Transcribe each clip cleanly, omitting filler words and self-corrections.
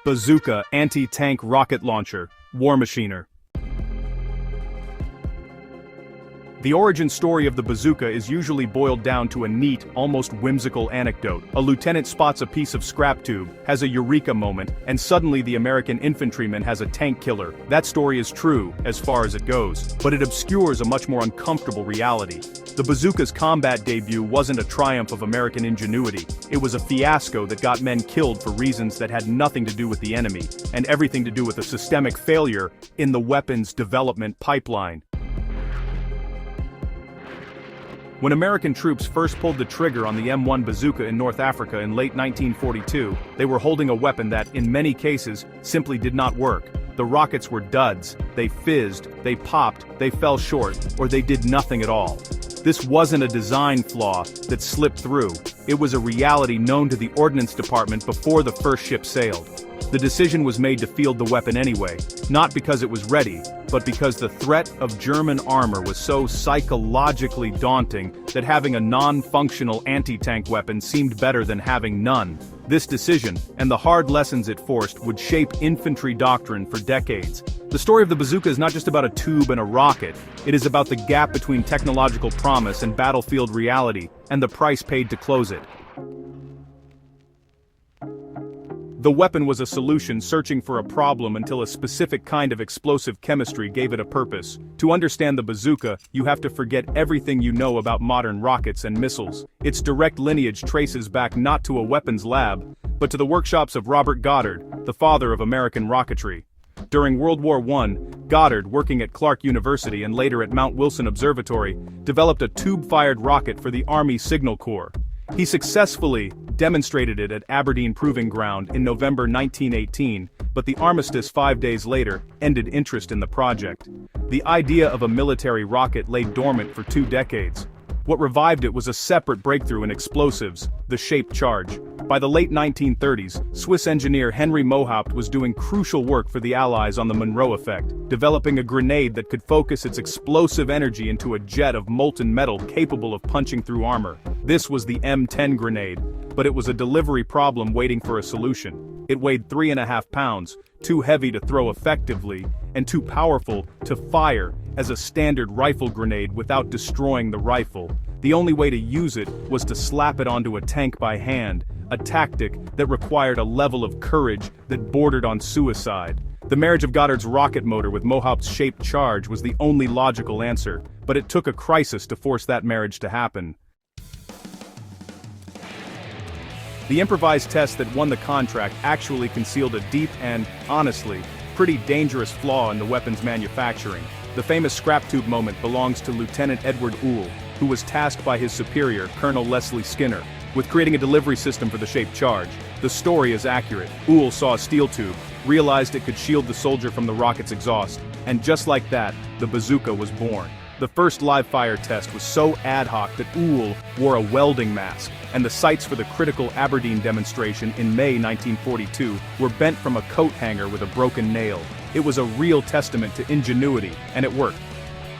Bazooka anti-tank rocket launcher, war machiner. The origin story of the bazooka is usually boiled down to a neat, almost whimsical anecdote. A lieutenant spots a piece of scrap tube, has a eureka moment, and suddenly the American infantryman has a tank killer. That story is true, as far as it goes, but it obscures a much more uncomfortable reality. The bazooka's combat debut wasn't a triumph of American ingenuity. It was a fiasco that got men killed for reasons that had nothing to do with the enemy, and everything to do with a systemic failure in the weapons development pipeline. When American troops first pulled the trigger on the M1 bazooka in North Africa in late 1942, they were holding a weapon that, in many cases, simply did not work. The rockets were duds, they fizzed, they popped, they fell short, or they did nothing at all. This wasn't a design flaw that slipped through, it was a reality known to the Ordnance Department before the first ship sailed. The decision was made to field the weapon anyway, not because it was ready, but because the threat of German armor was so psychologically daunting that having a non-functional anti-tank weapon seemed better than having none. This decision, and the hard lessons it forced, would shape infantry doctrine for decades. The story of the bazooka is not just about a tube and a rocket, it is about the gap between technological promise and battlefield reality, and the price paid to close it. The weapon was a solution searching for a problem until a specific kind of explosive chemistry gave it a purpose. To understand the bazooka, you have to forget everything you know about modern rockets and missiles. Its direct lineage traces back not to a weapons lab, but to the workshops of Robert Goddard, the father of American rocketry. During World War I, Goddard, working at Clark University and later at Mount Wilson Observatory, developed a tube-fired rocket for the Army Signal Corps. He successfully demonstrated it at Aberdeen Proving Ground in November 1918, but the armistice 5 days later ended interest in the project. The idea of a military rocket lay dormant for 2 decades. What revived it was a separate breakthrough in explosives, the shaped charge. By the late 1930s, Swiss engineer Henry Mohaupt was doing crucial work for the Allies on the Monroe effect, developing a grenade that could focus its explosive energy into a jet of molten metal capable of punching through armor. This was the M10 grenade, but it was a delivery problem waiting for a solution. It weighed 3.5 pounds, too heavy to throw effectively, and too powerful to fire as a standard rifle grenade without destroying the rifle. The only way to use it was to slap it onto a tank by hand, a tactic that required a level of courage that bordered on suicide. The marriage of Goddard's rocket motor with Mohaupt's shaped charge was the only logical answer, but it took a crisis to force that marriage to happen. The improvised test that won the contract actually concealed a deep and, honestly, pretty dangerous flaw in the weapon's manufacturing. The famous scrap tube moment belongs to Lieutenant Edward Uhl, who was tasked by his superior, Colonel Leslie Skinner, with creating a delivery system for the shaped charge. The story is accurate. Uhl saw a steel tube, realized it could shield the soldier from the rocket's exhaust, and just like that, the bazooka was born. The first live-fire test was so ad hoc that Uhl wore a welding mask, and the sights for the critical Aberdeen demonstration in May 1942 were bent from a coat hanger with a broken nail. It was a real testament to ingenuity, and it worked.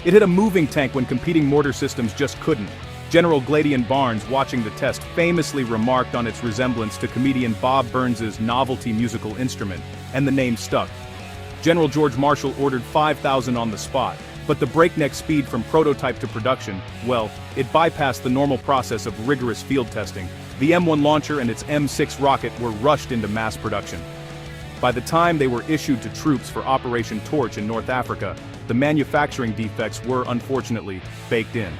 It hit a moving tank when competing mortar systems just couldn't. General Gladian Barnes, watching the test, famously remarked on its resemblance to comedian Bob Burns's novelty musical instrument, and the name stuck. General George Marshall ordered 5,000 on the spot. But the breakneck speed from prototype to production, well, it bypassed the normal process of rigorous field testing. The M1 launcher and its M6 rocket were rushed into mass production. By the time they were issued to troops for Operation Torch in North Africa, the manufacturing defects were, unfortunately, baked in.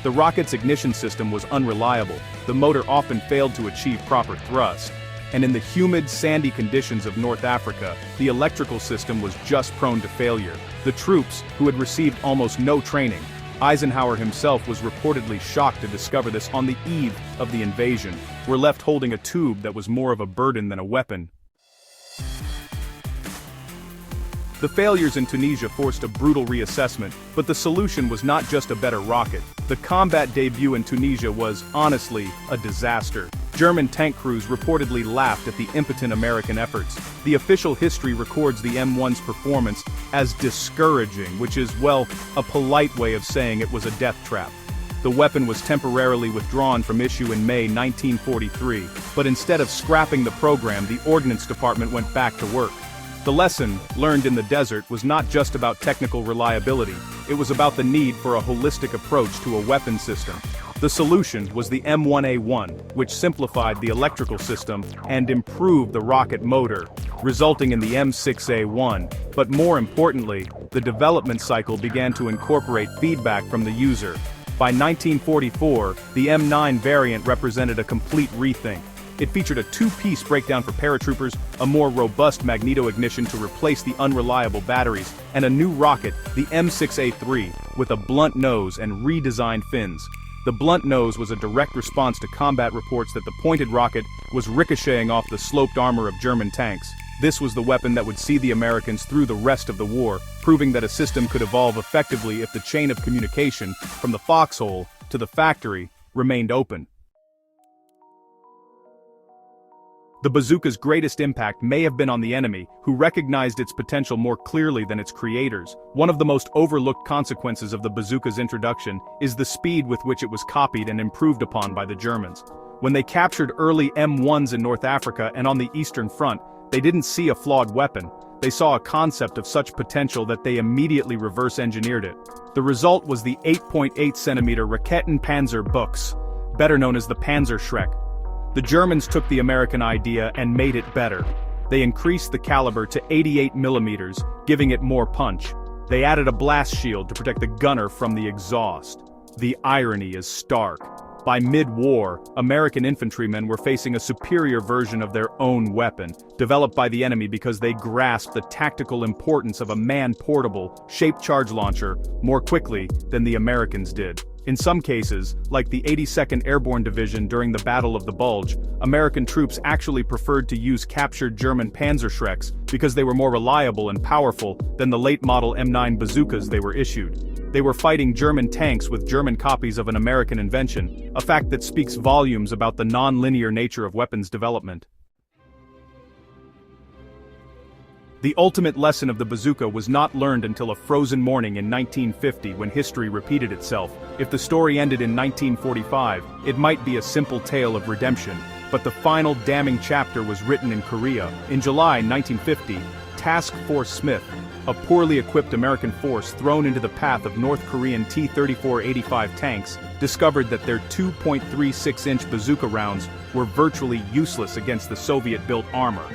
The rocket's ignition system was unreliable, the motor often failed to achieve proper thrust, and in the humid, sandy conditions of North Africa, the electrical system was just prone to failure. The troops, who had received almost no training, Eisenhower himself was reportedly shocked to discover this on the eve of the invasion, were left holding a tube that was more of a burden than a weapon. The failures in Tunisia forced a brutal reassessment, but the solution was not just a better rocket. The combat debut in Tunisia was, honestly, a disaster. German tank crews reportedly laughed at the impotent American efforts. The official history records the M1's performance as discouraging, which is, well, a polite way of saying it was a death trap. the weapon was temporarily withdrawn from issue in May 1943, but instead of scrapping the program, the Ordnance Department went back to work. The lesson, learned in the desert, was not just about technical reliability, it was about the need for a holistic approach to a weapon system. The solution was the M1A1, which simplified the electrical system and improved the rocket motor, resulting in the M6A1, but more importantly, the development cycle began to incorporate feedback from the user. By 1944, the M9 variant represented a complete rethink. It featured a two-piece breakdown for paratroopers, a more robust magneto-ignition to replace the unreliable batteries, and a new rocket, the M6A3, with a blunt nose and redesigned fins. The blunt nose was a direct response to combat reports that the pointed rocket was ricocheting off the sloped armor of German tanks. This was the weapon that would see the Americans through the rest of the war, proving that a system could evolve effectively if the chain of communication, from the foxhole to the factory, remained open. The bazooka's greatest impact may have been on the enemy, who recognized its potential more clearly than its creators. One of the most overlooked consequences of the bazooka's introduction is the speed with which it was copied and improved upon by the Germans. When they captured early M1s in North Africa and on the Eastern Front, they didn't see a flawed weapon. They saw a concept of such potential that they immediately reverse-engineered it. The result was the 8.8-centimeter Raketenpanzer Buchs, better known as the Panzer Schreck. The Germans took the American idea and made it better. They increased the caliber to 88 millimeters, giving it more punch. They added a blast shield to protect the gunner from the exhaust. The irony is stark. By mid-war, American infantrymen were facing a superior version of their own weapon, developed by the enemy because they grasped the tactical importance of a man-portable, shaped charge launcher more quickly than the Americans did. In some cases, like the 82nd Airborne Division during the Battle of the Bulge, American troops actually preferred to use captured German Panzerschrecks because they were more reliable and powerful than the late-model M9 bazookas they were issued. They were fighting German tanks with German copies of an American invention, a fact that speaks volumes about the non-linear nature of weapons development. The ultimate lesson of the bazooka was not learned until a frozen morning in 1950 when history repeated itself. If the story ended in 1945, it might be a simple tale of redemption, but the final damning chapter was written in Korea. In July 1950, Task Force Smith, a poorly equipped American force thrown into the path of North Korean T-34-85 tanks, discovered that their 2.36-inch bazooka rounds were virtually useless against the Soviet-built armor.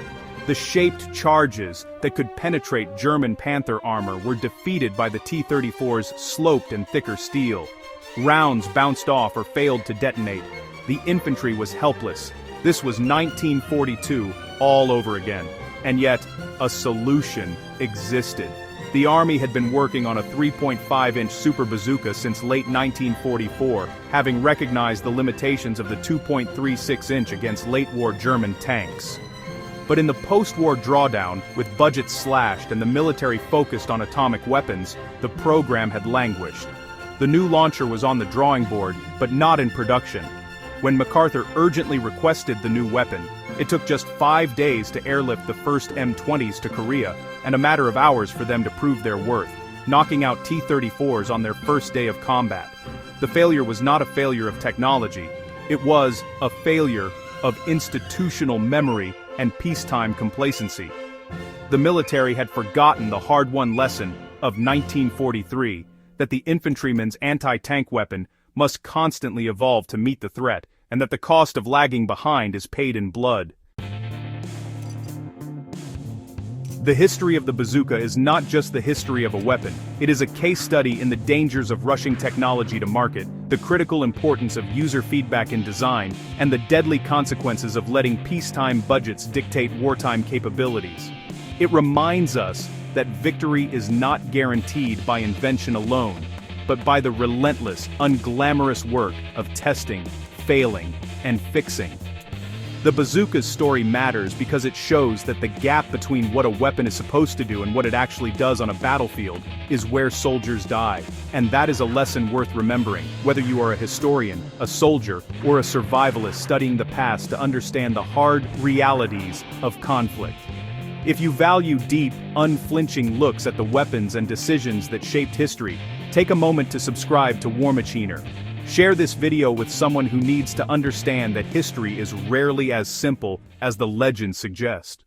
The shaped charges that could penetrate German Panther armor were defeated by the T-34's sloped and thicker steel. Rounds bounced off or failed to detonate. The infantry was helpless. This was 1942 all over again. And yet, a solution existed. The Army had been working on a 3.5-inch super bazooka since late 1944, having recognized the limitations of the 2.36-inch against late-war German tanks. But in the post-war drawdown, with budgets slashed and the military focused on atomic weapons, the program had languished. The new launcher was on the drawing board, but not in production. When MacArthur urgently requested the new weapon, it took just 5 days to airlift the first M20s to Korea, and a matter of hours for them to prove their worth, knocking out T-34s on their first day of combat. The failure was not a failure of technology. It was a failure of institutional memory and peacetime complacency. The military had forgotten the hard-won lesson of 1943, that the infantryman's anti-tank weapon must constantly evolve to meet the threat, and that the cost of lagging behind is paid in blood. The history of the bazooka is not just the history of a weapon, it is a case study in the dangers of rushing technology to market, the critical importance of user feedback in design, and the deadly consequences of letting peacetime budgets dictate wartime capabilities. It reminds us that victory is not guaranteed by invention alone, but by the relentless, unglamorous work of testing, failing, and fixing. The bazooka's story matters because it shows that the gap between what a weapon is supposed to do and what it actually does on a battlefield is where soldiers die. And that is a lesson worth remembering, whether you are a historian, a soldier, or a survivalist studying the past to understand the hard realities of conflict. If you value deep, unflinching looks at the weapons and decisions that shaped history, take a moment to subscribe to War Machiner. Share this video with someone who needs to understand that history is rarely as simple as the legends suggest.